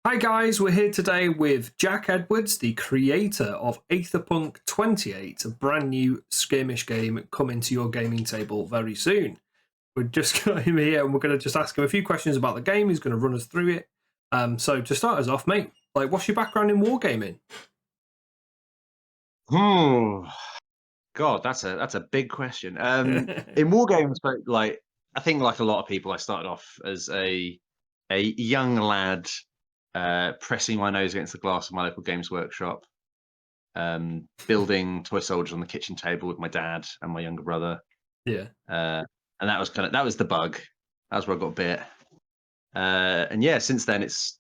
Hi guys, we're here today with Jack Edwards, the creator of Aetherpunk28, a brand new skirmish game coming to your gaming table very soon. We've just got him here and we're going to just ask him a few questions about the game. He's going to run us through it. So to start us off, mate, what's your background in wargaming? Oh God, that's a big question. In war games, I think like a lot of people, I started off as a young lad, pressing my nose against the glass of my local games workshop, building toy soldiers on the kitchen table with my dad and my younger brother. Yeah. And that was the bug. That was where I got bit. And yeah, since then it's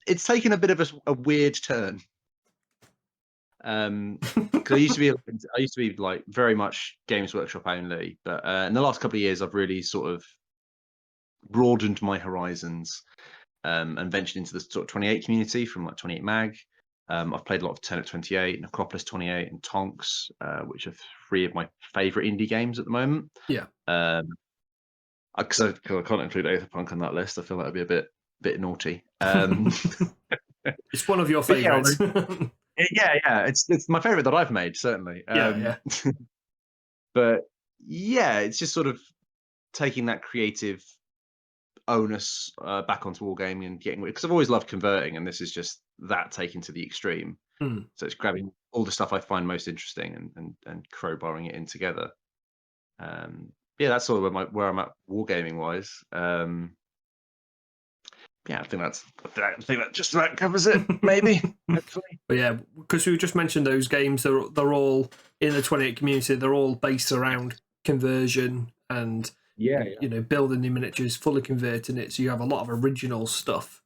taken a bit of a weird turn. Because I used to be like very much Games Workshop only, but in the last couple of years, I've really sort of broadened my horizons and ventured into the sort of 28 community from like 28 Mag. I've played a lot of Turnip 28 and Acropolis 28 and Tonks, which are three of my favorite indie games at the moment. Yeah. Because I can't include Aetherpunk on that list. I feel that would be a bit naughty. It's one of your But yeah, favorites. yeah, it's my favorite that I've made, certainly. Yeah. But yeah, it's just sort of taking that creative onus back onto wargaming and getting, because I've always loved converting, and this is just that taken to the extreme. So it's grabbing all the stuff I find most interesting and crowbarring it in together. Yeah, that's sort of where I'm at wargaming wise. Yeah, I think that just about covers it, maybe. Hopefully. But yeah, because we just mentioned those games, they're all in the 28 community. They're all based around conversion and building the miniatures, fully converting it. So you have a lot of original stuff.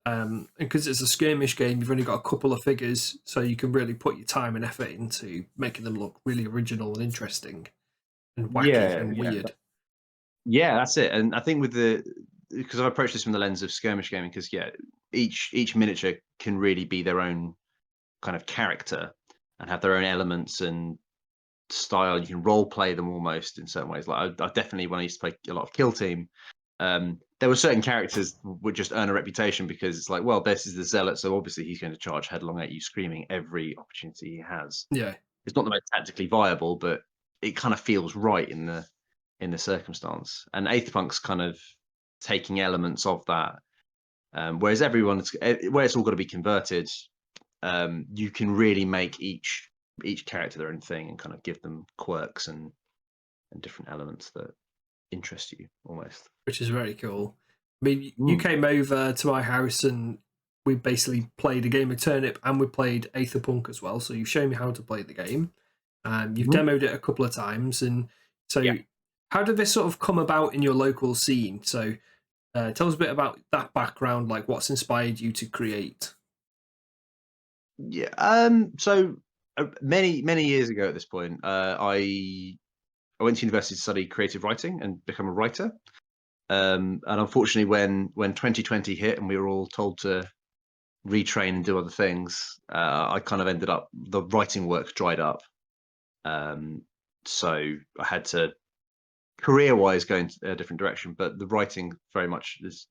And because it's a skirmish game, you've only got a couple of figures, so you can really put your time and effort into making them look really original and interesting and wacky and weird. Yeah, that's it. And I think because I've approached this from the lens of skirmish gaming, because each miniature can really be their own kind of character and have their own elements and style. You can role play them almost in certain ways. Like I definitely, when I used to play a lot of Kill Team, there were certain characters would just earn a reputation because it's like, well, this is the zealot, so obviously he's going to charge headlong at you, screaming every opportunity he has. Yeah. It's not the most tactically viable, but it kind of feels right in the circumstance. And Aetherpunk's kind of taking elements of that, whereas where it's all got to be converted. You can really make each character their own thing and kind of give them quirks and different elements that interest you almost. Which is very cool. I mean, you came over to my house and we basically played a game of Turnip and we played Aetherpunk as well. So you've shown me how to play the game. You've demoed it a couple of times. And so how did this sort of come about in your local scene? So tell us a bit about that background, like what's inspired you to create. Yeah. So many years ago at this point, I went to university to study creative writing and become a writer. And unfortunately, when 2020 hit and we were all told to retrain and do other things, I kind of ended up, the writing work dried up. So I had to, career-wise, go in a different direction. But the writing very much is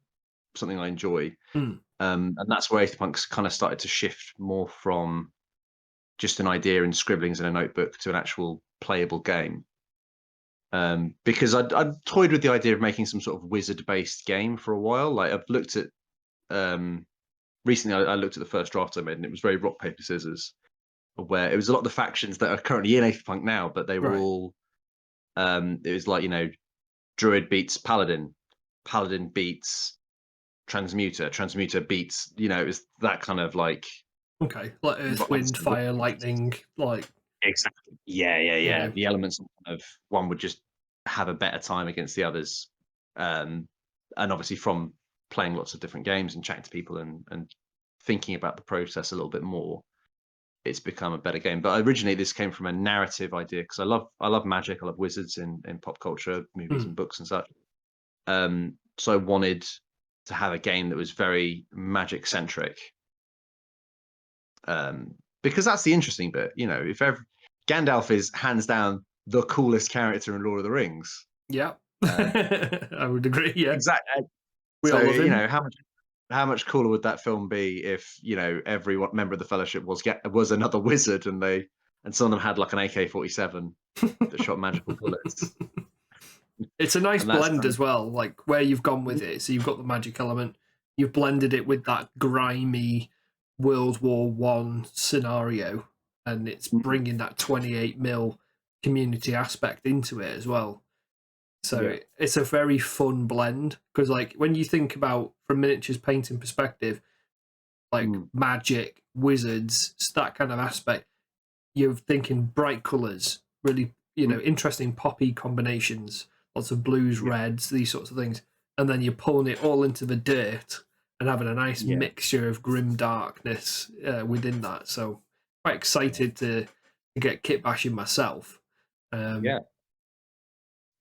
something I enjoy. And that's where Aetherpunk's kind of started to shift more from just an idea and scribblings in a notebook to an actual playable game. Because I'd toyed with the idea of making some sort of wizard-based game for a while. Like I've looked at, recently I looked at the first draft I made, and it was very rock, paper, scissors, where it was a lot of the factions that are currently in Aetherpunk now, but they were all, it was like, Druid beats Paladin, Paladin beats Transmuter, Transmuter beats, it was that kind of like. Okay, like Earth, Wind, Fire, Lightning, like. Exactly. Yeah. The elements of one would just have a better time against the others. And obviously from playing lots of different games and chatting to people and thinking about the process a little bit more, it's become a better game. But originally this came from a narrative idea, because I love magic, I love wizards in pop culture, movies and books and such. So I wanted to have a game that was very magic centric. Because that's the interesting bit, Gandalf is hands down the coolest character in Lord of the Rings. Yeah, I would agree. Yeah, exactly. We So all love him. how how much cooler would that film be if, you know, every member of the Fellowship was another wizard, and some of them had like an AK-47 that shot magical bullets. It's a nice And that's blend as well, like where you've gone with it. So you've got the magic element, you've blended it with that grimy World War One scenario, and it's bringing that 28mm community aspect into it as well. So it's a very fun blend, because like when you think about from miniatures painting perspective, like magic, wizards, that kind of aspect, you're thinking bright colours, really, you know, interesting poppy combinations, lots of blues, reds, these sorts of things, and then you're pulling it all into the dirt and having a nice mixture of grim darkness within that. So quite excited to get kit bashing myself.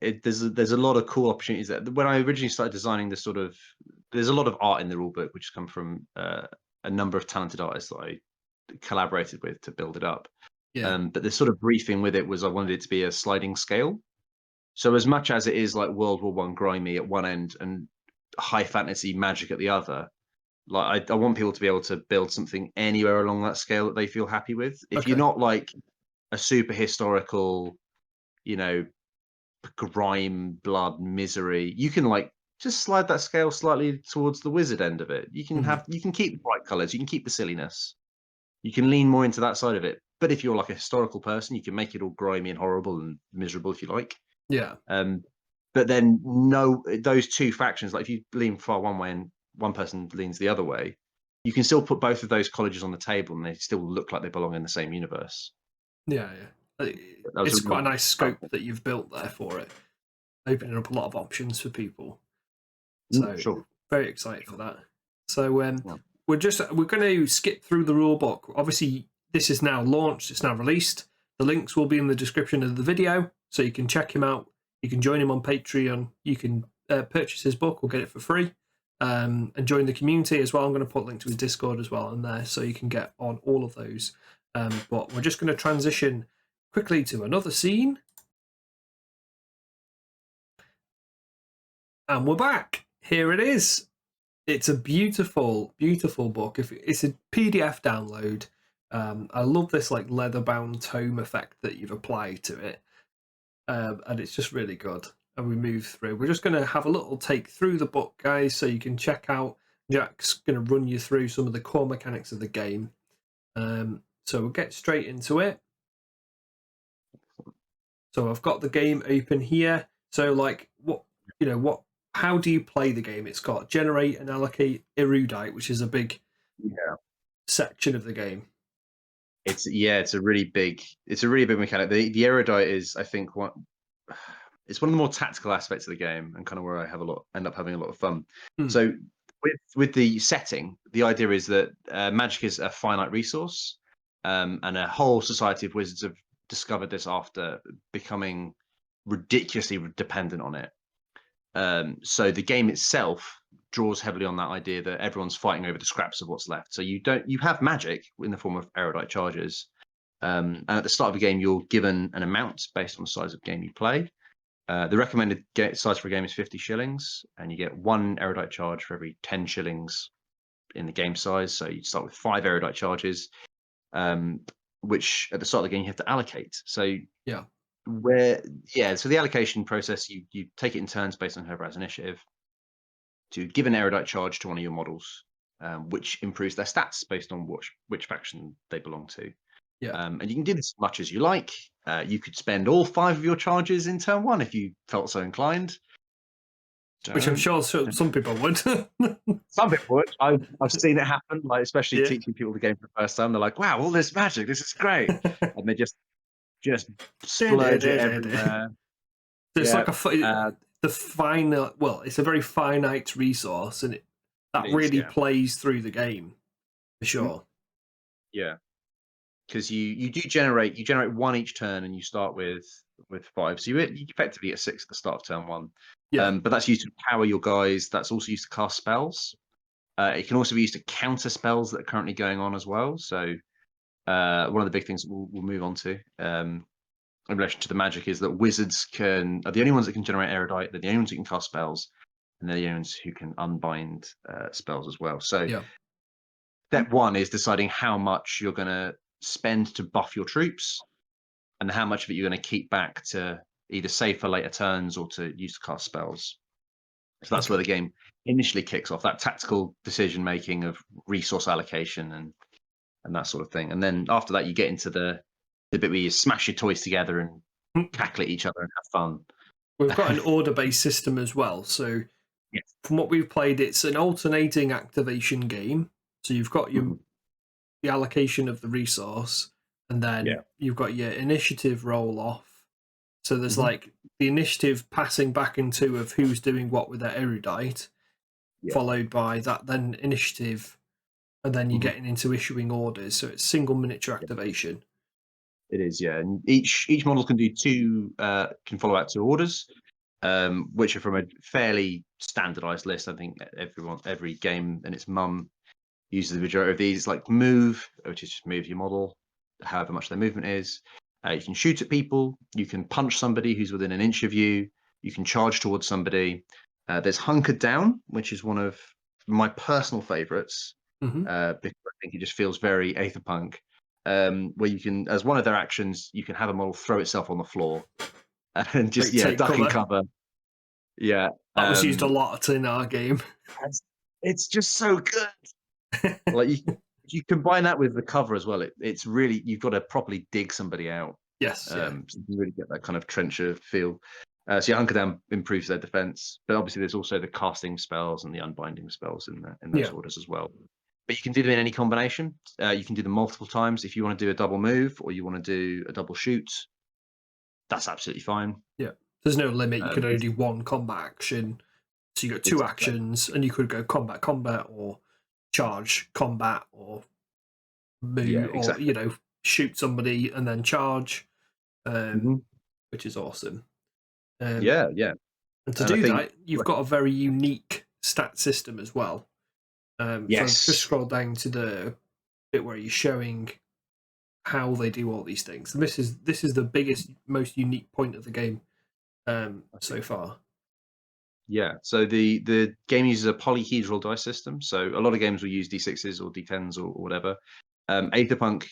There's a lot of cool opportunities there. When I originally started designing this there's a lot of art in the rulebook, which has come from a number of talented artists that I collaborated with to build it up. But the sort of briefing with it was I wanted it to be a sliding scale. So as much as it is like World War One grimy at one end and high fantasy magic at the other, like I want people to be able to build something anywhere along that scale that they feel happy with. If you're not like a super historical, you know, grime, blood, misery, you can like just slide that scale slightly towards the wizard end of it. You can keep the bright colors, you can keep the silliness, you can lean more into that side of it. But if you're like a historical person, you can make it all grimy and horrible and miserable if you like. But then those two factions, like if you lean far one way and one person leans the other way, you can still put both of those colleges on the table and they still look like they belong in the same universe. It's quite a nice scope that you've built there for it, opening up a lot of options for people. So very excited for that. So we're going to skip through the rule book. Obviously, this is now launched. It's now released. The links will be in the description of the video, so you can check him out. You can join him on Patreon. You can purchase his book or get it for free, and join the community as well. I'm going to put a link to his Discord as well in there, so you can get on all of those. But we're just going to transition quickly to another scene. And we're back. Here it is. It's a beautiful, beautiful book. It's a PDF download. I love this like leather-bound tome effect that you've applied to it. And it's just really good. And we move through. We're just going to have a little take through the book, guys, so you can check out. Jack's going to run you through some of the core mechanics of the game. So we'll get straight into it. So I've got the game open here. So like how do you play the game? It's got generate and allocate erudite, which is a big section of the game. It's a really big mechanic. The erudite is, I think, it's one of the more tactical aspects of the game, and kind of where I end up having a lot of fun. So with the setting, the idea is that magic is a finite resource, and a whole society of wizards have discovered this after becoming ridiculously dependent on it. So the game itself draws heavily on that idea that everyone's fighting over the scraps of what's left. So you have magic in the form of erudite charges, and at the start of the game you're given an amount based on the size of game you play. The recommended size for a game is 50 shillings, and you get 1 erudite charge for every 10 shillings in the game size. So you start with 5 erudite charges, which at the start of the game you have to allocate. So so the allocation process, you take it in turns based on whoever has initiative to give an erudite charge to one of your models, which improves their stats based on which faction they belong to. And you can do this as much as you like. You could spend all 5 of your charges in turn 1 if you felt so inclined. Which I'm sure some people would. Some people would. I've seen it happen, like especially teaching people the game for the first time. They're like, "Wow, all this magic! This is great!" And they just splurge it everywhere. It's like it's a very finite resource, and that really plays through the game for sure. Because you generate 1 each turn, and you start with 5, so you effectively get 6 at the start of turn 1. But that's used to power your guys. That's also used to cast spells. It can also be used to counter spells that are currently going on as well. So one of the big things we'll move on to in relation to the magic is that wizards are the only ones that can generate erudite. They're the only ones that can cast spells, and they're the ones who can unbind spells as well. So step one is deciding how much you're going to spend to buff your troops, and how much of it you're going to keep back to either save for later turns or to use to cast spells. So that's where the game initially kicks off, that tactical decision making of resource allocation and that sort of thing. And then after that, you get into the bit where you smash your toys together and cackle at each other and have fun. We've got an order-based system as well. So from what we've played, it's an alternating activation game. So you've got your the allocation of the resource, and then you've got your initiative roll off. So there's like the initiative passing back into of who's doing what with their erudite, followed by that then initiative, and then you're getting into issuing orders. So it's single miniature activation. It is, yeah. And each model can do can follow out 2 orders, which are from a fairly standardized list. I think every game and its mum uses the majority of these. Like move, which is just move your model, however much their movement is. You can shoot at people. You can punch somebody who's within an inch of you. You can charge towards somebody. There's hunkered down, which is one of my personal favorites, because I think it just feels very Aetherpunk. Where you can, as one of their actions, you can have a model throw itself on the floor and just duck and cover. Yeah, that was used a lot in our game. It's just so good. Like you combine that with the cover as well. It's really, you've got to properly dig somebody out. Yes, so you really get that kind of trencher feel. So your hunker down improves their defense, but obviously there's also the casting spells and the unbinding spells in those orders as well. But you can do them in any combination. You can do them multiple times. If you want to do a double move or you want to do a double shoot, that's absolutely fine. Yeah, there's no limit. You can only do one combat action. So you got 2 actions, and you could go combat, or charge combat, or move, or shoot somebody and then charge, which is awesome. And to do that, you've got a very unique stat system as well. So just scroll down to the bit where you're showing how they do all these things. And this is the biggest, most unique point of the game so far. Yeah, so the game uses a polyhedral dice system. So a lot of games will use D6s or D10s or whatever. Aetherpunk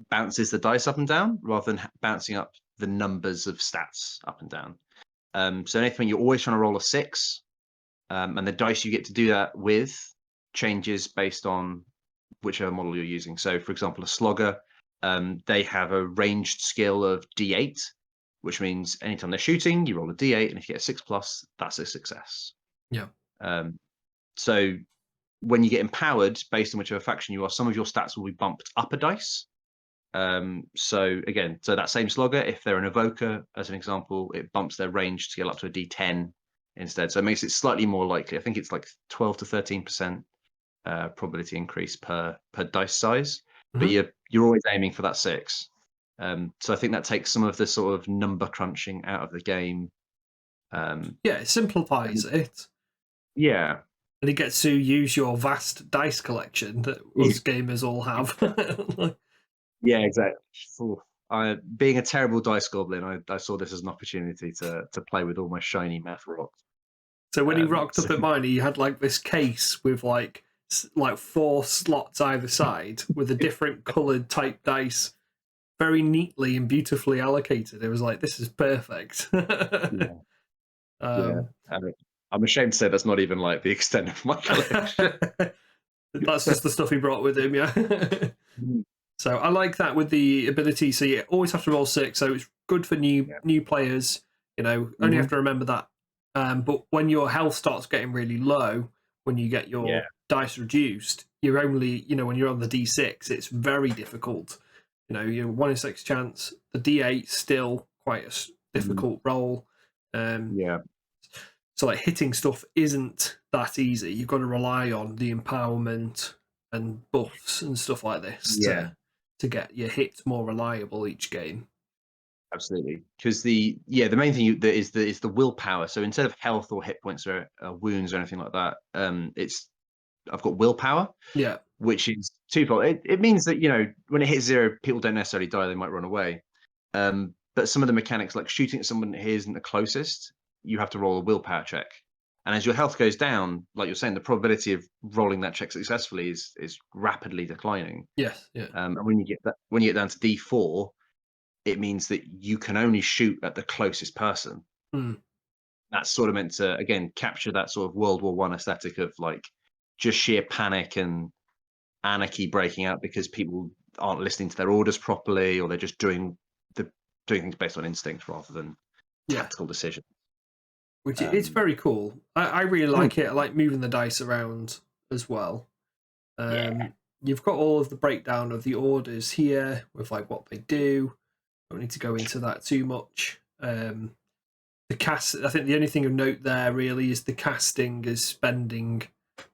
bounces the dice up and down rather than bouncing up the numbers of stats up and down. So in Aetherpunk, you're always trying to roll a 6, and the dice you get to do that with changes based on whichever model you're using. So, for example, a slogger, they have a ranged skill of D8, which means anytime they're shooting, you roll a D8, and if you get a 6+, that's a success. Yeah. So when you get empowered, based on whichever faction you are, some of your stats will be bumped up a dice. So again, that same slogger, if they're an evoker, as an example, it bumps their range skill up to a D10 instead. So it makes it slightly more likely. I think it's like 12 to 13% probability increase per dice size, but you're always aiming for that 6. So I think that takes some of the sort of number crunching out of the game. It simplifies it. Yeah. And it gets to use your vast dice collection that us gamers all have. Yeah, exactly. Being a terrible dice goblin, I saw this as an opportunity to play with all my shiny math rocks. So when he rocked up at mine, he had like this case with like 4 slots either side with a different coloured type dice, very neatly and beautifully allocated. It was like, this is perfect. I'm ashamed to say that's not even like the extent of my collection. That's just the stuff he brought with him, yeah. So I like that with the ability. So you always have to roll 6, so it's good for new players. Only have to remember that. But when your health starts getting really low, when you get your dice reduced, you're only, when you're on the D6, it's very difficult. You're 1 in 6 chance. The D8 still quite a difficult roll. So like hitting stuff isn't that easy. You've got to rely on the empowerment and buffs and stuff like this to get your hits more reliable each game. Absolutely, because the main thing is the willpower. So instead of health or hit points or wounds or anything like that, I've got willpower. Yeah, which is twofold. It means that when it hits 0, people don't necessarily die; they might run away. But some of the mechanics, like shooting at someone who isn't the closest, you have to roll a willpower check. And as your health goes down, like you're saying, the probability of rolling that check successfully is rapidly declining. Yes, yeah. And when you get down to D4, it means that you can only shoot at the closest person. That's sort of meant to, again, capture that sort of World War I aesthetic of like just sheer panic and anarchy breaking out because people aren't listening to their orders properly, or they're just doing things based on instinct rather than tactical decision. Which it's very cool. I really like it. I like moving the dice around as well. You've got all of the breakdown of the orders here with like what they do. Don't need to go into that too much. The cast, I think the only thing of note there really is the casting is spending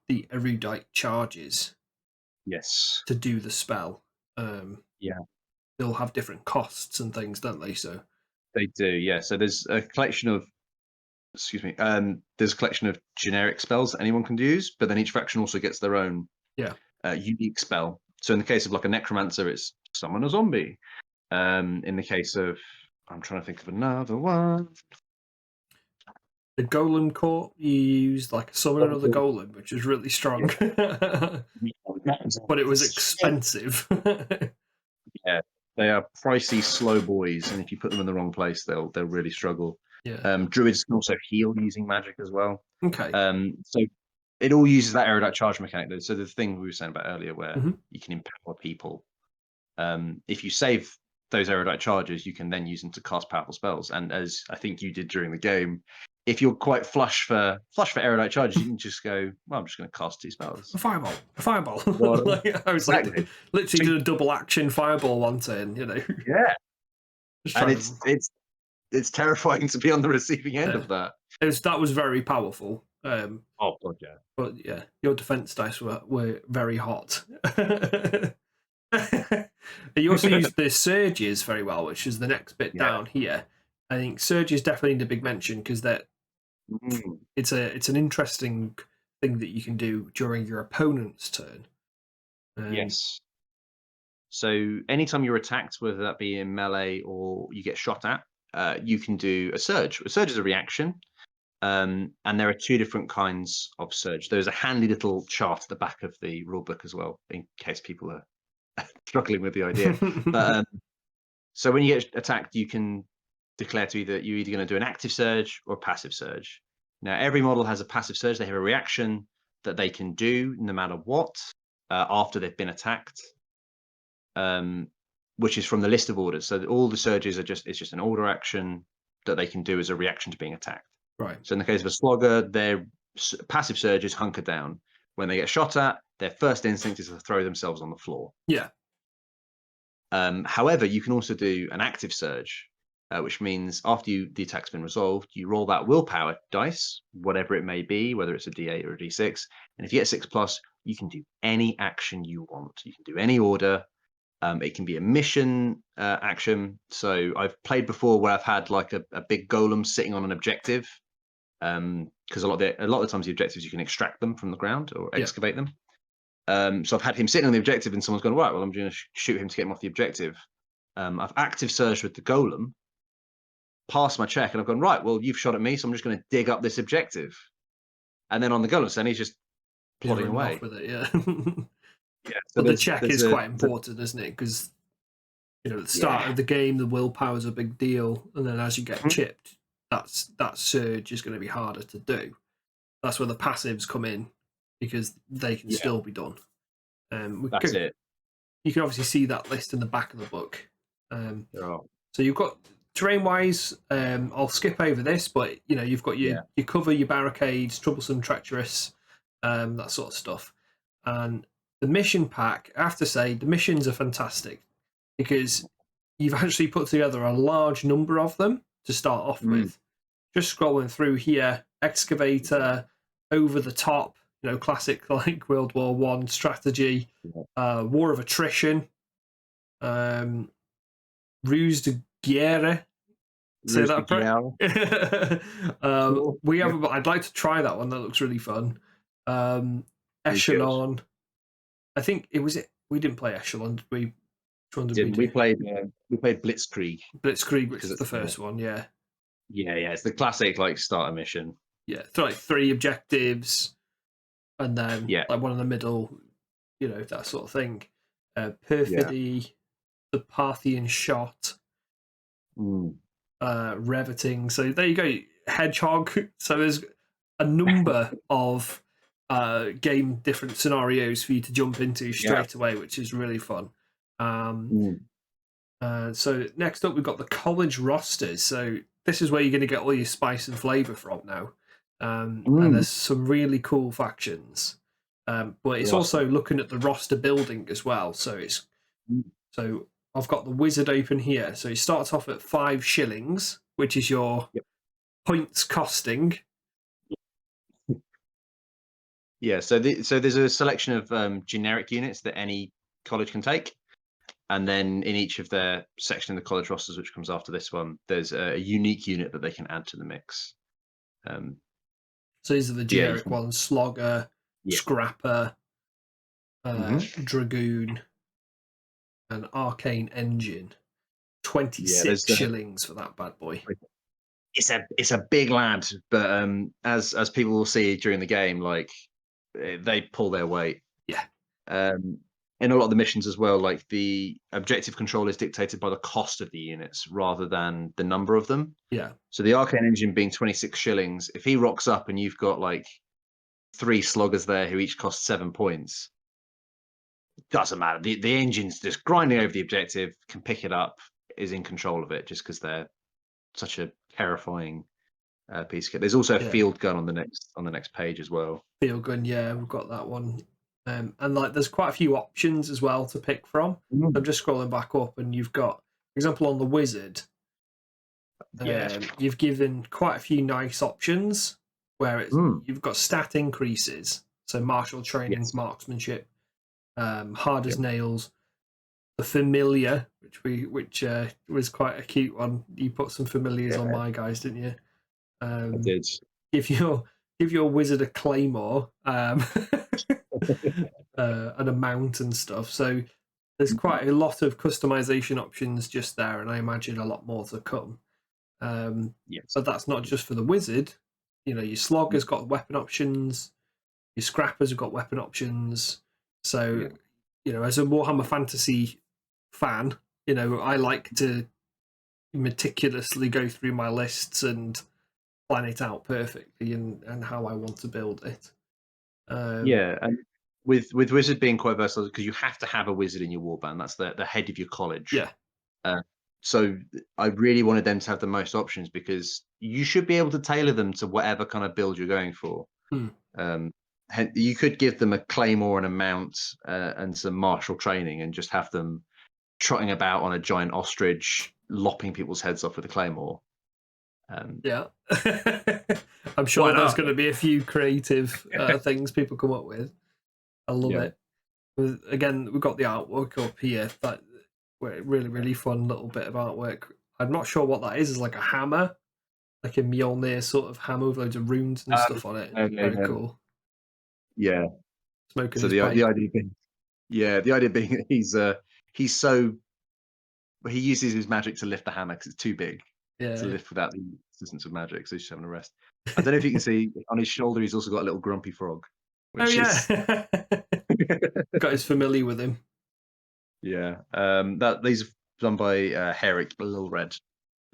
the erudite charges. Yes. To do the spell. They'll have different costs and things, don't they? So they do, yeah. So there's a collection of there's a collection of generic spells that anyone can use, but then each faction also gets their own unique spell. So in the case of like a necromancer, it's summon a zombie. In the case of, I'm trying to think of another one. The Golem Court, you used like a summon of the Golem, which is really strong. But it was expensive. Yeah, they are pricey, slow boys, and if you put them in the wrong place, they'll really struggle. Druids can also heal using magic as well. Okay. So it all uses that erudite charge mechanic, though. So the thing we were saying about earlier, where you can empower people. If you save those erudite charges, you can then use them to cast powerful spells. And as I think you did during the game, if you're quite flush for erudite charges, you can just go, well, I'm just going to cast 2 spells. A fireball. Like, I was like, literally did a double action fireball one turn, you know. Yeah. And it's terrifying to be on the receiving end of that. That was very powerful. Oh, God, yeah. But yeah, your defense dice were very hot. You also used the surges very well, which is the next bit down here. I think surges definitely need a big mention because it's an interesting thing that you can do during your opponent's turn. Yes. So anytime you're attacked, whether that be in melee or you get shot at, you can do a surge. A surge is a reaction. And there are 2 different kinds of surge. There's a handy little chart at the back of the rulebook as well, in case people are struggling with the idea. But so when you get attacked, you can declare to you're either going to do an active surge or a passive surge. Now, every model has a passive surge. They have a reaction that they can do no matter what after they've been attacked, which is from the list of orders. So all the surges it's just an order action that they can do as a reaction to being attacked. Right. So in the case of a slogger, their passive surge is hunker down. When they get shot at, their first instinct is to throw themselves on the floor. Yeah. However, you can also do an active surge, which means after the attack's been resolved, you roll that willpower dice, whatever it may be, whether it's a D8 or a D6. And if you get 6+, you can do any action you want. You can do any order. It can be a mission action. So I've played before where I've had like a big golem sitting on an objective. Because a lot of the times the objectives you can extract them from the ground or excavate them. So I've had him sitting on the objective and someone's gone, right, well, I'm going to shoot him to get him off the objective. I've active surged with the golem, passed my check, and I've gone, right, well, you've shot at me, so I'm just going to dig up this objective. And then on the golem stand, he's just plodding away. Off with it, yeah. So the check is quite important, isn't it? Because at the start of the game, the willpower is a big deal, and then as you get chipped, that surge is going to be harder to do. That's where the passives come in because they can still be done. That's it. You can obviously see that list in the back of the book. So you've got terrain-wise. I'll skip over this, but you've got your cover, your barricades, troublesome, treacherous, that sort of stuff. And the mission pack, I have to say, the missions are fantastic because you've actually put together a large number of them to start off with. Just scrolling through here, excavator, over the top, classic like World War I strategy, war of attrition, ruse de guerre. Say that, we have. I'd like to try that one. That looks really fun. Echelon. I think it was. We didn't play Echelon, did we? We played Blitzkrieg. Blitzkrieg, which is the first one. Yeah. Yeah, it's the classic like starter mission. Yeah, like 3 objectives, and then like one in the middle, that sort of thing. Perfidy, the Parthian shot, reveting. So there you go, hedgehog. So there's a number of game different scenarios for you to jump into straight away, which is really fun. So next up, we've got the college rosters. So this is where you're going to get all your spice and flavor from now. And there's some really cool factions. But it's also looking at the roster building as well. So so I've got the wizard open here. So it starts off at 5 shillings, which is your points costing. Yeah, so there's a selection of generic units that any college can take, and then in each of their section of the college rosters, which comes after this one, there's a unique unit that they can add to the mix. So these are the generic ones: Slogger, Scrapper, Dragoon, and Arcane Engine. 26 shillings for that bad boy. It's a big lad, but as people will see during the game, like they pull their weight. Yeah. In a lot of the missions as well, like the objective control is dictated by the cost of the units rather than the number of them. Yeah. So the Arcane Engine being 26 shillings, if he rocks up and you've got like 3 sloggers there who each cost 7 points, doesn't matter. The engine's just grinding over the objective, can pick it up, is in control of it just because they're such a terrifying piece of kit. There's also a field gun on the next page as well. Field gun, yeah, we've got that one. And like there's quite a few options as well to pick from. I'm just scrolling back up, and you've got, for example, on the wizard, you've given quite a few nice options where you've got stat increases, so martial training, marksmanship, hard as nails, the familiar, which was quite a cute one. You put some familiars on my guys, didn't you? I did. Give your wizard a claymore, and a mount and stuff. So there's quite a lot of customization options just there, and I imagine a lot more to come. But that's not just for the wizard. Your slogger's got weapon options, your scrappers have got weapon options. So as a Warhammer Fantasy fan, I like to meticulously go through my lists and plan it out perfectly and how I want to build it. And with wizard being quite versatile, because you have to have a wizard in your warband. That's the head of your college. Yeah. So I really wanted them to have the most options because you should be able to tailor them to whatever kind of build you're going for. You could give them a claymore and a mount and some martial training and just have them trotting about on a giant ostrich, lopping people's heads off with a claymore. I'm sure there's going to be a few creative things people come up with. I love it. Again, we've got the artwork up here. That really, really fun little bit of artwork. I'm not sure what that is. It's like a hammer, like a Mjolnir sort of hammer with loads of runes and stuff on it. Very cool. Yeah. Smoking. So the idea being, that he uses his magic to lift the hammer because it's too big to lift without the assistance of magic. So he's just having a rest. I don't know if you can see on his shoulder, he's also got a little grumpy frog. Got his familiar with him. Yeah. These are done by Herrick Little Red.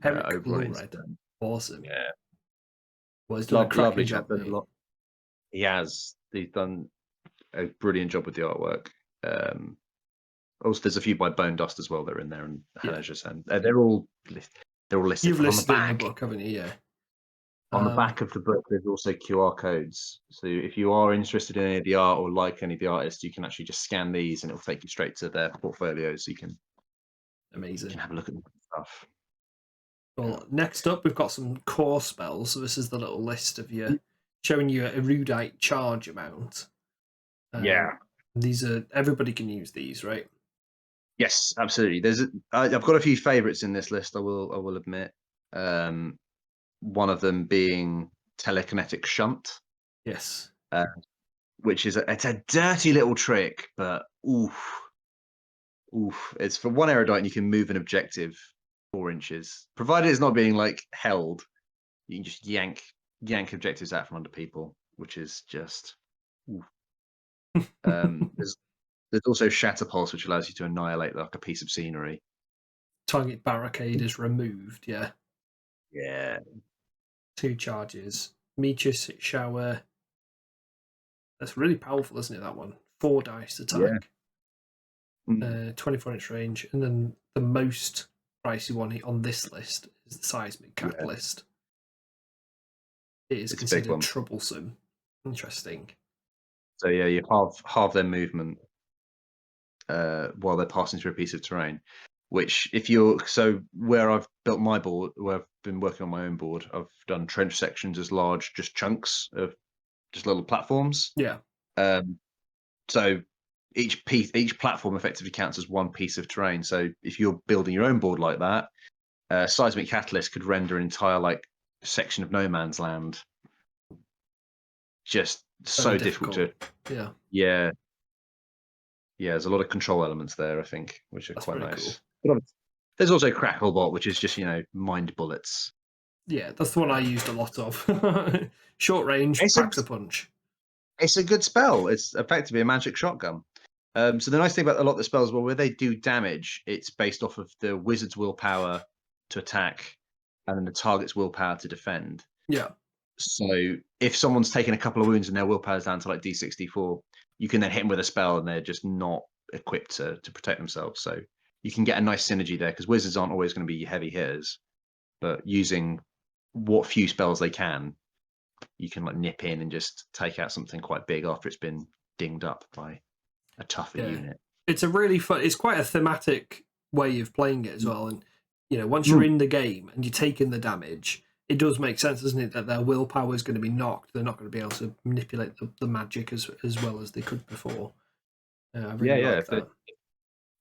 Herrick Little Red. Awesome. Yeah. Well, he's done a lovely job. He has. He's done a brilliant job with the artwork. Also, there's a few by Bone Dust as well. They're in there, and Hanajas, and they're all listed. You've listed in the book, haven't you? Yeah. On the back of the book, there's also QR codes. So if you are interested in any of the art or like any of the artists, you can actually just scan these, and it'll take you straight to their portfolios. So you can have a look at the stuff. Well, next up, we've got some core spells. So this is the little list of showing you a erudite charge amount. These are, everybody can use these, right? Yes, absolutely. I've got a few favorites in this list. I will admit. One of them being telekinetic shunt. Yes. Which is it's a dirty little trick, but oof. It's for 1 erudite, and you can move an objective 4 inches, provided it's not being like held. You can just yank yank objectives out from under people, which is just. There's also Shatter Pulse, which allows you to annihilate like a piece of scenery. Target barricade is removed. Yeah. Yeah. 2 charges. Meteor shower. That's really powerful, isn't it? That one. 4 dice attack. Yeah. 24-inch range, and then the most pricey one on this list is the seismic catalyst. It is considered troublesome. Interesting. So yeah, you halve their movement while they're passing through a piece of terrain. Which, if you're where I've built my board, where I've been working on my own board, I've done trench sections as large, just chunks of just little platforms. Yeah. So each platform effectively counts as one piece of terrain. So if you're building your own board like that, seismic catalyst could render an entire like section of no man's land. Just so difficult to. Yeah. There's a lot of control elements there, I think, which are quite nice. Cool. There's also Cracklebot, which is just mind bullets. Yeah, that's the one I used a lot of. Short range, packs a punch. It's a good spell. It's effectively a magic shotgun. So the nice thing about a lot of the spells, where they do damage, it's based off of the wizard's willpower to attack, and then the target's willpower to defend. Yeah. So if someone's taken a couple of wounds and their willpower's down to like D6, D4, you can then hit them with a spell and they're just not equipped to protect themselves. So you can get a nice synergy there, because wizards aren't always going to be heavy hitters, but using what few spells they can, you can like nip in and just take out something quite big after it's been dinged up by a tougher unit. It's a really fun. It's quite a thematic way of playing it as well. And once you're in the game and you're taking the damage, it does make sense, doesn't it, that their willpower is going to be knocked. They're not going to be able to manipulate the magic as well as they could before. I really like that.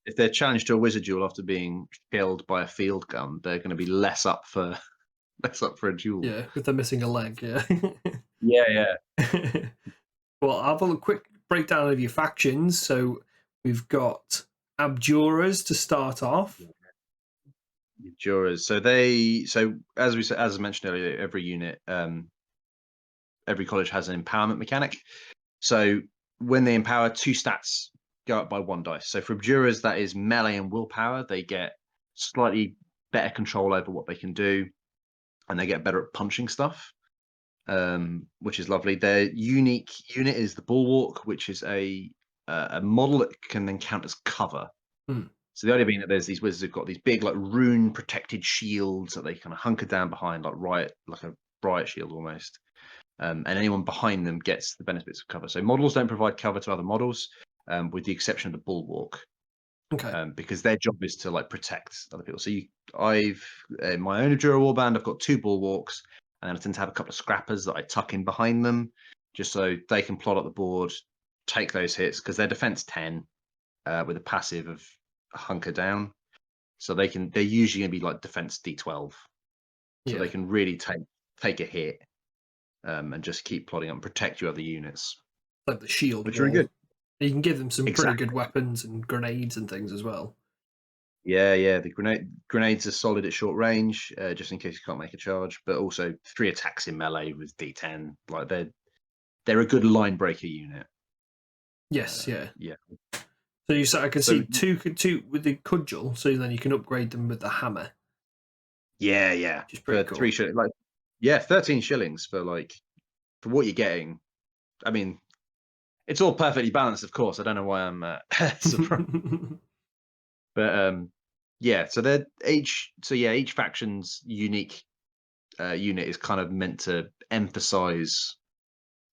If they're challenged to a wizard duel after being killed by a field gun, they're going to be less up for a duel. Yeah, if they're missing a leg. Yeah. Yeah. Well, I'll have a quick breakdown of your factions. So we've got Abjurers to start off. Abjurers. So as I mentioned earlier, every unit, every college has an empowerment mechanic. So when they empower, 2 stats go up by 1 dice. So for Abjurers, that is melee and willpower. They get slightly better control over what they can do, and they get better at punching stuff, which is lovely. Their unique unit is the Bulwark, which is a model that can then count as cover. So the idea being that there's these wizards who've got these big like rune protected shields that they kind of hunker down behind, like a riot shield almost. And anyone behind them gets the benefits of cover. So models don't provide cover to other models, with the exception of the Bulwark. Okay. Because their job is to like protect other people. So I've in my own Abjurer warband, I've got 2 Bulwarks, and then I tend to have a couple of Scrappers that I tuck in behind them, just so they can plot up the board, take those hits, because they're defense 10 with a passive of hunker down. So they're usually going to be like defense D12. So they can really take a hit, and just keep plotting up and protect your other units. Like the shield, which are good. You can give them some pretty good weapons and grenades and things as well. Yeah. The grenades are solid at short range, just in case you can't make a charge. But also 3 attacks in melee with D10. Like they're a good line breaker unit. Yes, yeah. So I can see two with the cudgel, so then you can upgrade them with the hammer. Yeah. Which is pretty cool. 3 shillings, 13 shillings for what you're getting. I mean, it's all perfectly balanced, of course. I don't know why I'm surprised. But so each faction's unique unit is kind of meant to emphasize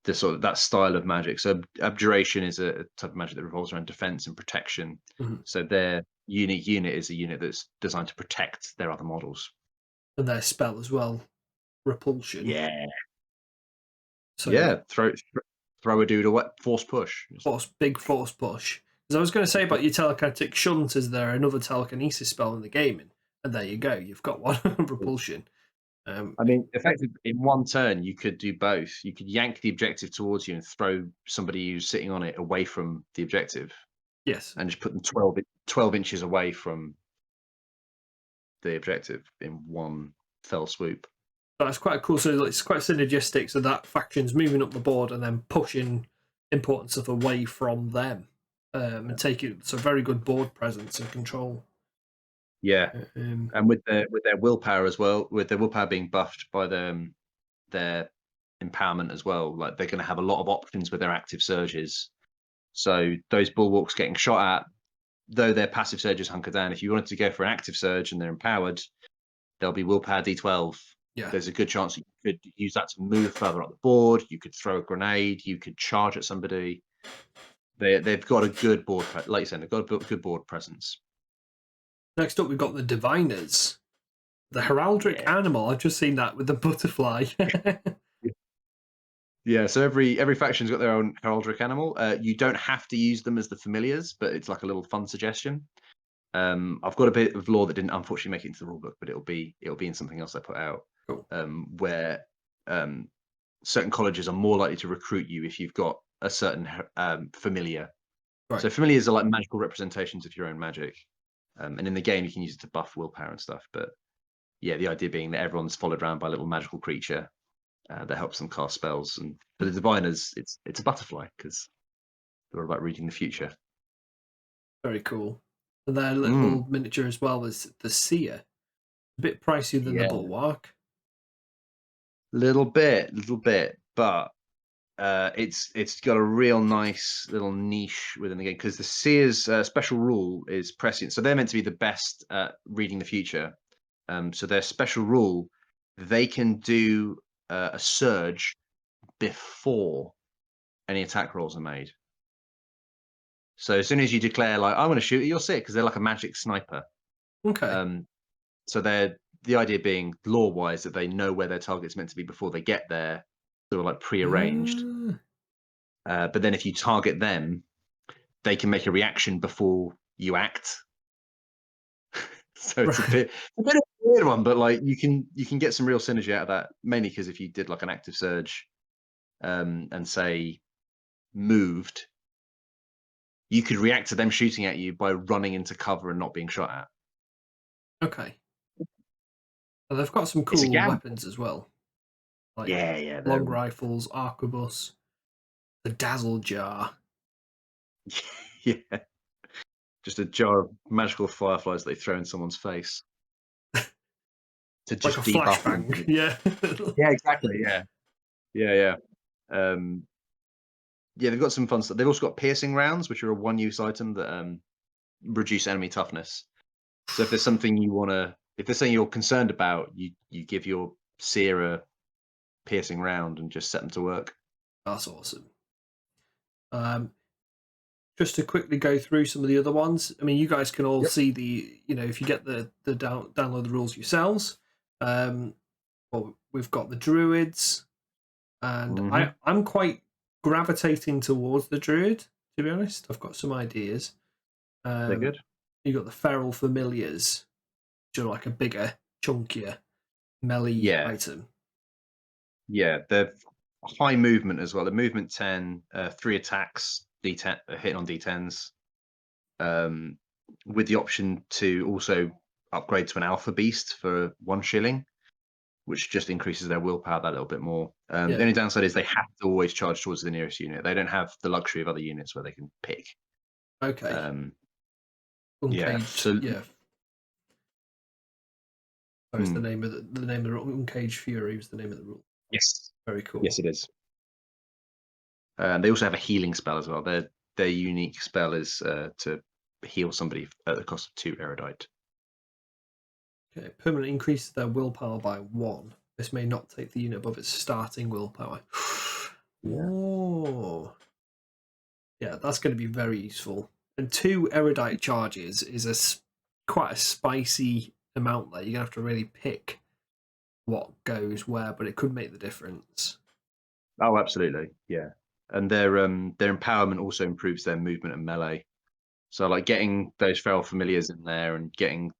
that style of magic. So abjuration is a type of magic that revolves around defense and protection. So their unique unit is a unit that's designed to protect their other models. And their spell as well, repulsion. Yeah. So throw a dude away, force push. Big force push. Because I was going to say about your telekinetic shunt, is there another telekinesis spell in the game? And there you go, you've got one, repulsion. I mean, effectively, in one turn, you could do both. You could yank the objective towards you and throw somebody who's sitting on it away from the objective. Yes. And just put them 12 inches away from the objective in one fell swoop. That's quite cool. So it's quite synergistic. So that faction's moving up the board and then pushing important stuff away from them, and taking very good board presence and control. Yeah, and with their willpower as well, with their willpower being buffed by their empowerment as well, like they're going to have a lot of options with their active surges. So those bulwarks getting shot at, though their passive surges hunker down, if you wanted to go for an active surge and they're empowered, there'll be willpower D12. Yeah. There's a good chance you could use that to move further up the board. You could throw a grenade. You could charge at somebody. They've got a good board, like you said, they've got a good board presence. Next up, we've got the Diviners, the heraldic animal. I've just seen that with the butterfly. Yeah, so every faction's got their own heraldic animal. You don't have to use them as the familiars, but it's like a little fun suggestion. I've got a bit of lore that didn't unfortunately make it into the rulebook, but it'll be in something else I put out. Cool. Where certain colleges are more likely to recruit you if you've got a certain familiar. Right. So familiars are like magical representations of your own magic, and in the game you can use it to buff willpower and stuff. But yeah, the idea being that everyone's followed around by a little magical creature that helps them cast spells. And for the Diviners, it's a butterfly because they're about reading the future. Very cool. And their little miniature as well is the Seer. A bit pricier than the Bulwark. Little bit, but it's got a real nice little niche within the game because the Seer's special rule is prescient. So they're meant to be the best at reading the future. So their special rule, they can do a surge before any attack rolls are made. So as soon as you declare, like, I'm going to shoot it, you'll see it because they're like a magic sniper. Okay. So the idea being lore-wise that they know where their target's meant to be before they get there, sort of like prearranged. But then if you target them, they can make a reaction before you act. So it's a bit of a weird one, but like you can get some real synergy out of that. Mainly because if you did like an active surge, and say moved, you could react to them shooting at you by running into cover and not being shot at. Okay. And they've got some cool weapons as well. Like long rifles, arquebus, the dazzle jar. Yeah. Just a jar of magical fireflies they throw in someone's face. To just like a flashbang. Yeah. Yeah, exactly. Yeah. Yeah. Yeah, they've got some fun stuff. They've also got piercing rounds, which are a one-use item that reduce enemy toughness. So if there's something if there's something you're concerned about, you give your Seer a piercing round and just set them to work. That's awesome. Just to quickly go through some of the other ones. I mean, you guys can all see if you get the download the rules yourselves. Well, we've got the Druids, and I'm quite gravitating towards the Druid, to be honest. I've got some ideas. They're good. You got the Feral Familiars, which are like a bigger, chunkier, melee item. Yeah, they're high movement as well. The movement 10, 3 attacks, D10 hitting on D10s, with the option to also upgrade to an Alpha Beast for 1 shilling, which just increases their willpower that little bit more. The only downside is they have to always charge towards the nearest unit. They don't have the luxury of other units where they can pick. Okay. Uncaged, So That's the name of the rule. Uncaged Fury was the name of the rule. Yes. Very cool. Yes, it is. They also have a healing spell as well. Their unique spell is to heal somebody at the cost of 2 erudite. Okay, permanently increases their willpower by 1. This may not take the unit above its starting willpower. Oh, yeah, that's going to be very useful. And 2 erudite charges is quite a spicy amount there. You're going to have to really pick what goes where, but it could make the difference. Oh, absolutely, yeah. And their empowerment also improves their movement and melee. So like getting those feral familiars in there and getting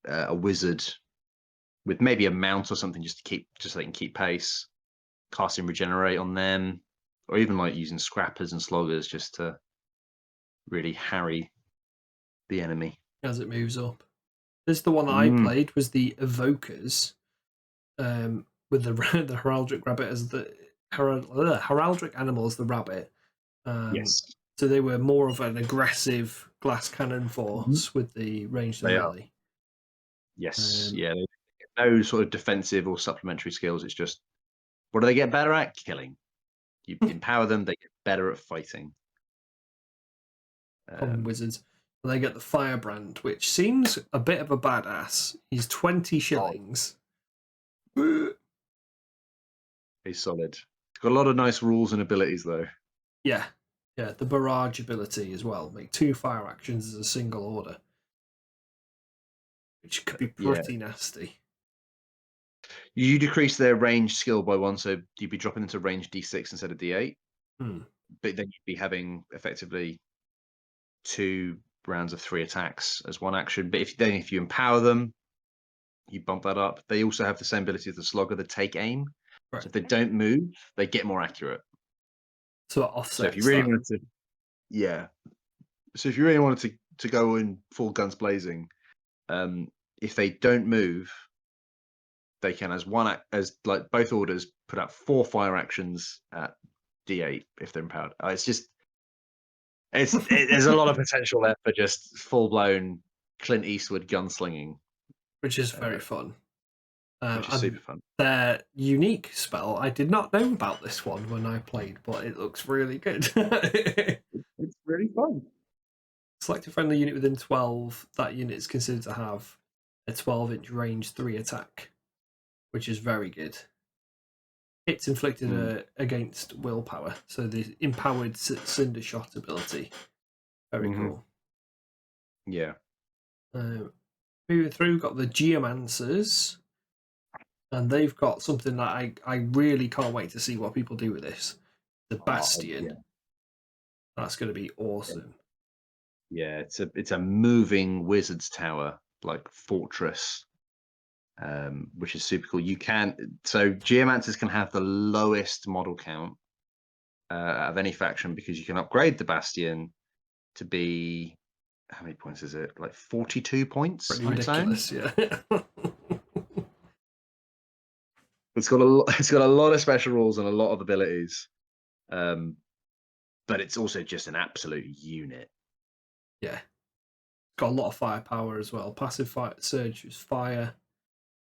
a wizard with maybe a mount or something just so they can keep pace, casting regenerate on them, or even like using scrappers and sloggers just to really harry the enemy as it moves up. This is the one that I played was the Evokers. with the heraldic rabbit as the heraldic animal as the rabbit. Yes. So they were more of an aggressive glass cannon force with the ranged and melee. Yes, yeah. No sort of defensive or supplementary skills. It's just, what do they get better at? Killing. You empower them, they get better at fighting. From wizards. And they get the Firebrand, which seems a bit of a badass. He's 20 shillings. He's solid. He's got a lot of nice rules and abilities, though. Yeah. Yeah, the barrage ability as well. Make 2 fire actions as a single order. Which could be pretty nasty. You decrease their range skill by 1, so you'd be dropping into range D6 instead of D8. But then you'd be having effectively 2 rounds of 3 attacks as 1 action. But if you empower them, you bump that up. They also have the same ability as the Slogger, the take aim. Right. So if they don't move, they get more accurate. So it offsets. So if you really wanted to, So if you really wanted to go in full guns blazing, if they don't move, they can as both orders put out 4 fire actions at D8 if they're empowered. There's a lot of potential there for just full blown Clint Eastwood gunslinging, which is very fun. Which is super fun. Their unique spell, I did not know about this one when I played, but it looks really good. It's really fun. Select a friendly unit within 12. That unit is considered to have a 12-inch range 3 attack, which is very good. It's inflicted against willpower, so the empowered cinder shot ability. Very cool. Yeah. Moving through, got the Geomancers, and they've got something that I really can't wait to see what people do with this. The Bastion. That's going to be awesome. Yeah, it's a moving wizard's tower, like fortress, which is super cool. So Geomancers can have the lowest model count of any faction because you can upgrade the Bastion to be, how many points is it? Like 42 points. Pretty ridiculous, yeah. It's got a lot of special rules and a lot of abilities, but it's also just an absolute unit. Yeah, got a lot of firepower as well. Passive fire surge is fire.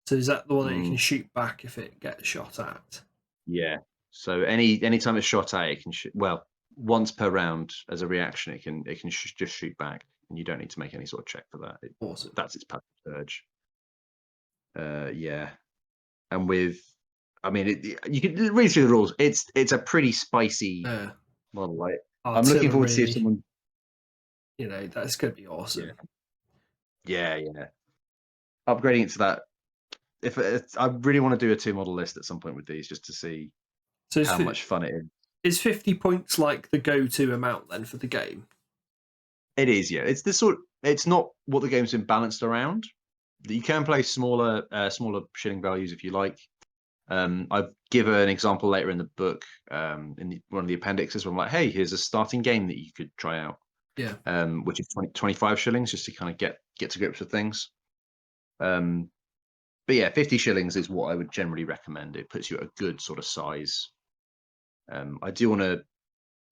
So is that the one that you can shoot back if it gets shot at? Yeah. So anytime it's shot at, it can shoot. Well, once per round as a reaction, it can just shoot back, and you don't need to make any sort of check for that. Awesome. That's its passive surge. Yeah. And with, I mean, you can read through the rules. It's a pretty spicy model. Like, I'm looking forward to see if someone. That's going to be awesome. Yeah. Upgrading it to that. I really want to do a 2 model list at some point with these, just to see how much fun it is. Is 50 points like the go-to amount then for the game? It is, yeah. It's this sort. It's not what the game's been balanced around. You can play smaller shilling values if you like. I've given an example later in the book, in one of the appendixes, where I'm like, hey, here's a starting game that you could try out. Yeah. Which is 25 shillings, just to kind of get to grips with things. But yeah, 50 shillings is what I would generally recommend. It puts you at a good sort of size. I do want to,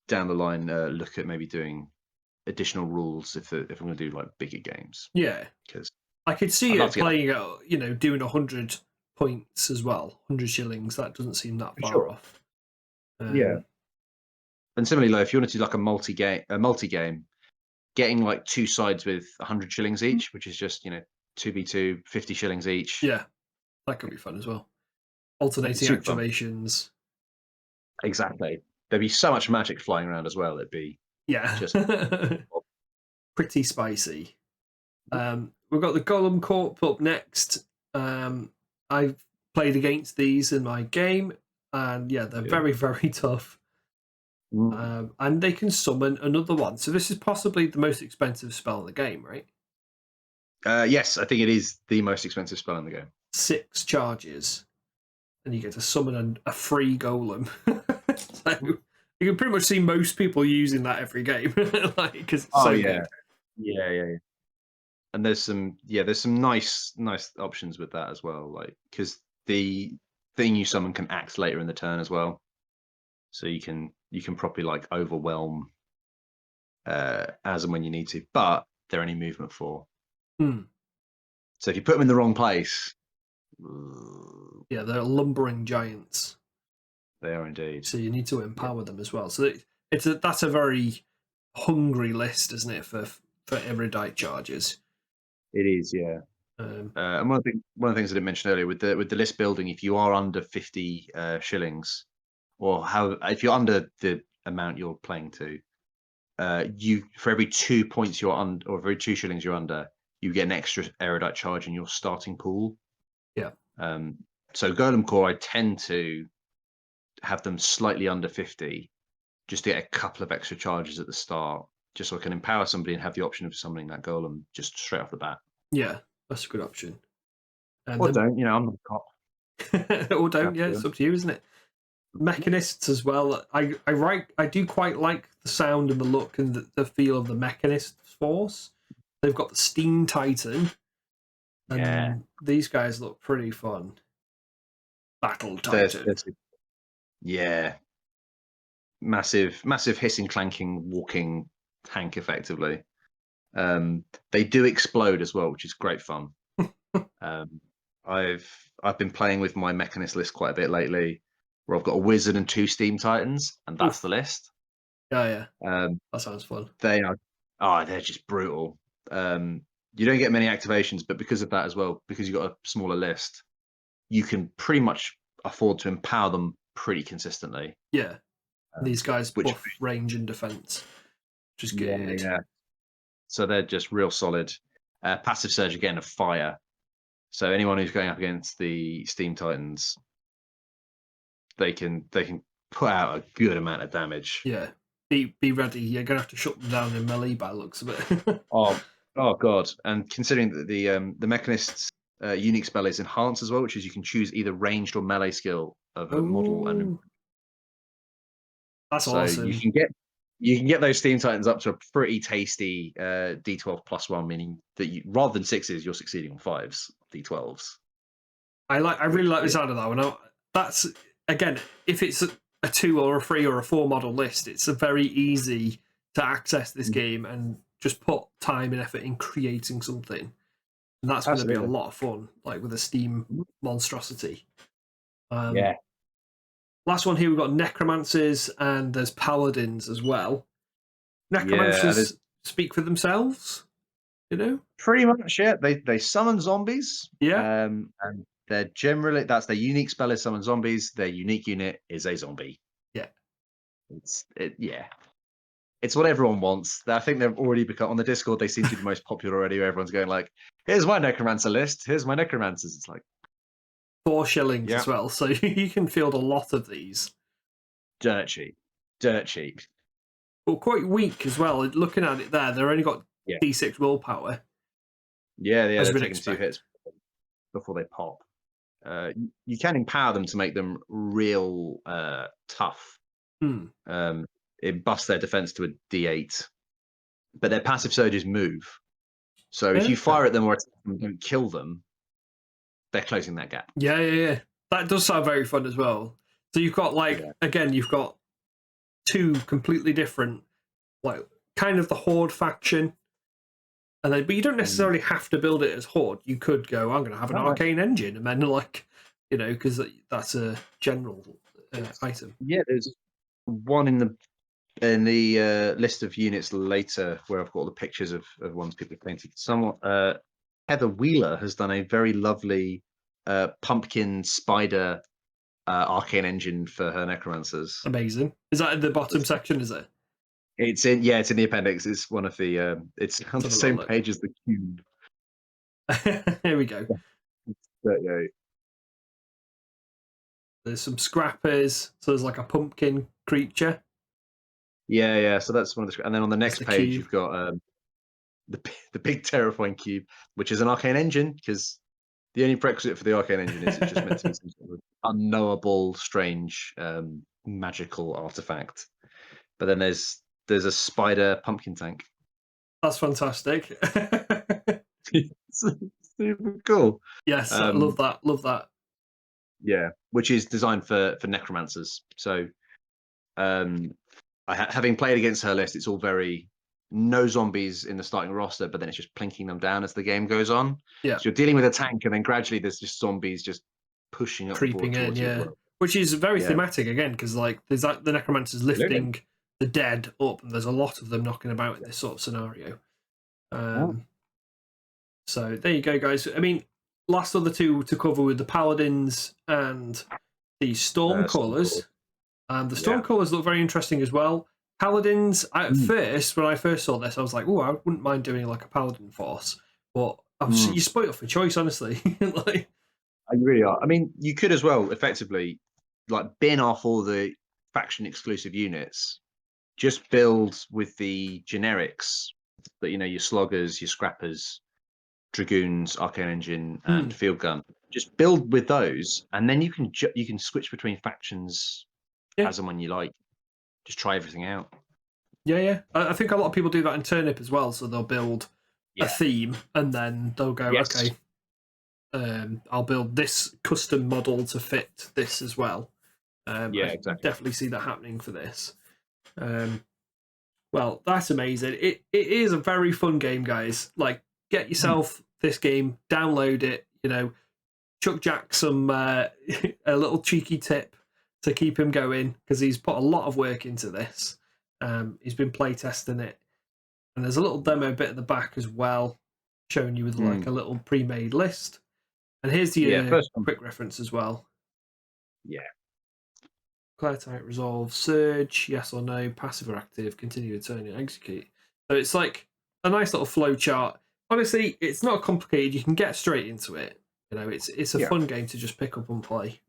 down the line, look at maybe doing additional rules if I'm going to do like bigger games. Yeah, because I could see it playing at, doing 100 points as well, 100 shillings. That doesn't seem that far off. Yeah. And similarly, if you want to do like a multi-game, getting like 2 sides with 100 shillings each, which is just 2v2, 50 shillings each. Yeah, that could be fun as well. Alternating activations. Exactly. There'd be so much magic flying around as well. It'd be just pretty spicy. We've got the Golem Corp up next. I've played against these in my game, and they're very, very tough. And they can summon another one. So this is possibly the most expensive spell in the game, right? Yes, I think it is the most expensive spell in the game. 6 charges, and you get to summon a free golem. So you can pretty much see most people using that every game, because it's so good. Yeah. And there's some nice options with that as well, like because the thing you summon can act later in the turn as well, so you can properly like overwhelm as and when you need to, but they're only movement 4. So if you put them in the wrong place, yeah, they're lumbering giants. They are indeed. So you need to empower them as well. So that's a very hungry list, isn't it, for erudite charges? It is, yeah. And one of the things I didn't mention earlier with the list building, if you are under 50 shillings, or if you're under the amount you're playing to, you for every 2 points you're on, or for every 2 shillings you're under, you get an extra erudite charge in your starting pool. Yeah. So Golem Core, I tend to have them slightly under 50, just to get a couple of extra charges at the start, just so I can empower somebody and have the option of summoning that golem just straight off the bat. Yeah, that's a good option. Or don't, I'm not a cop. Or don't, yeah, it's up to you, isn't it? Mechanists as well. I do quite like the sound and the look and the feel of the Mechanist force. They've got the Steam Titan, and these guys look pretty fun. Battle Titan. Yeah. Massive hissing, clanking, walking tank, effectively. They do explode as well, which is great fun. I've been playing with my Mechanist list quite a bit lately, where I've got a wizard and 2 Steam Titans, and that's the list. Yeah. That sounds fun. They're just brutal. You don't get many activations, but because of that as well, because you've got a smaller list, you can pretty much afford to empower them pretty consistently. Yeah. These guys buff range and defense, which is good. Yeah. So they're just real solid. Passive surge again of fire. So anyone who's going up against the Steam Titans, they can put out a good amount of damage. Yeah. Be ready. You're gonna have to shut them down in melee by the looks of it. oh god! And considering that the Mechanist's unique spell is enhance as well, which is you can choose either ranged or melee skill of a model, and that's awesome. You can get those Steam Titans up to a pretty tasty D12 +1, meaning that rather than 6s, you're succeeding on 5s, D12s. I really like the sound of that one. That's, again, if it's a 2 or a 3 or a 4 model list, it's very easy to access this game and just put time and effort in creating something. And that's going to be a lot of fun, like with a Steam monstrosity. Last one here, we've got Necromancers, and there's Paladins as well. Necromancers speak for themselves, Pretty much, yeah. They summon zombies. Yeah. And they're generally, that's their unique spell is summon zombies. Their unique unit is a zombie. Yeah. It's what everyone wants. I think they've already become, on the Discord, they seem to be the most popular already. Everyone's going like, here's my Necromancer list. Here's my Necromancers. It's like 4 shillings as well. So you can field a lot of these. Dirt cheap. Well, quite weak as well. Looking at it there, they've only got D6 willpower. Yeah, they're taking 2 hits before they pop. You can empower them to make them real tough. It busts their defense to a D8, but their passive surges move. So if you fire at them or don't kill them, they're closing that gap. Yeah. That does sound very fun as well. So you've got again, you've got 2 completely different, kind of the Horde faction, and then but you don't necessarily have to build it as Horde. You could go, I'm going to have an arcane engine, and then because that's a general item. Yeah, there's one in the list of units later where I've got all the pictures of ones people have painted. Heather Wheeler has done a very lovely pumpkin spider arcane engine for her necromancers. Amazing. Is that in the bottom section? Is it? It's in the appendix. It's one of the it's on the same page as the cube. Here we go. There's some scrappers. So there's like a pumpkin creature. Yeah. So that's one of the. And then on the next page, you've got the big terrifying cube, which is an arcane engine, because the only prerequisite for the arcane engine is it's just meant to be some sort of unknowable, strange, magical artifact. But then there's a spider pumpkin tank. That's fantastic. Super cool. Yes, I love that. Yeah, which is designed for necromancers. So, having played against her list, it's all very no zombies in the starting roster, but then it's just plinking them down as the game goes on. Yeah. So you're dealing with a tank, and then gradually there's just zombies just pushing up creeping the board in, towards you as yeah. well. Which is very thematic again, because like there's like the necromancers lifting Absolutely. the dead up, and there's a lot of them knocking about in this sort of scenario. So there you go, guys. I mean, last of the two to cover with the paladins and the stormcallers. The stormcallers look very interesting as well. Paladins, at first, when I first saw this, I was like, oh, I wouldn't mind doing like a paladin force, but you spoiled for choice, honestly. Like, you really are. I mean, you could as well effectively like bin off all the faction exclusive units, just build with the generics that your sloggers, your scrappers, dragoons, arcane engine, and field gun. Just build with those, and then you can switch between factions as and when you like. Just try everything out. Yeah. I think a lot of people do that in Turnip as well. So they'll build a theme, and then they'll go, okay, I'll build this custom model to fit this as well. Exactly. Definitely see that happening for this. Well, that's amazing. It is a very fun game, guys. Like, get yourself this game, download it. Chuck Jack some a little cheeky tip to keep him going, because he's put a lot of work into this. He's been playtesting it, and there's a little demo bit at the back as well, showing you with like a little pre-made list. And here's the quick reference as well. Yeah. Declare type, resolve, surge, yes or no, passive or active, continue to turn and execute. So it's like a nice little flow chart. Honestly, it's not complicated. You can get straight into it. It's a fun game to just pick up and play.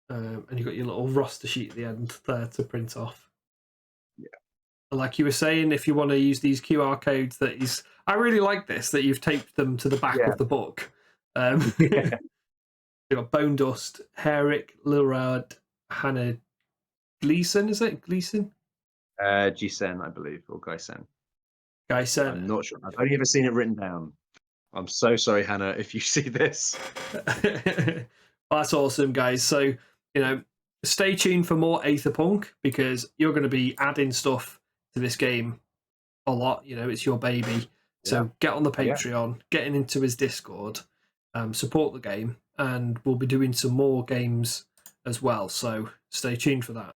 And you've got your little roster sheet at the end there to print off. Yeah. And like you were saying, if you want to use these QR codes, I really like this, that you've taped them to the back of the book. You've got Bone Dust, Herrick, Lilrad, Hannah Gleason, is it? Gleason? Gisen, I believe, or Gysen. Gysen. I'm not sure. I've only ever seen it written down. I'm so sorry, Hannah, if you see this. That's awesome, guys. So, stay tuned for more Aetherpunk, because you're going to be adding stuff to this game a lot. It's your baby. So get on the Patreon, getting into his Discord, support the game, and we'll be doing some more games as well. So stay tuned for that.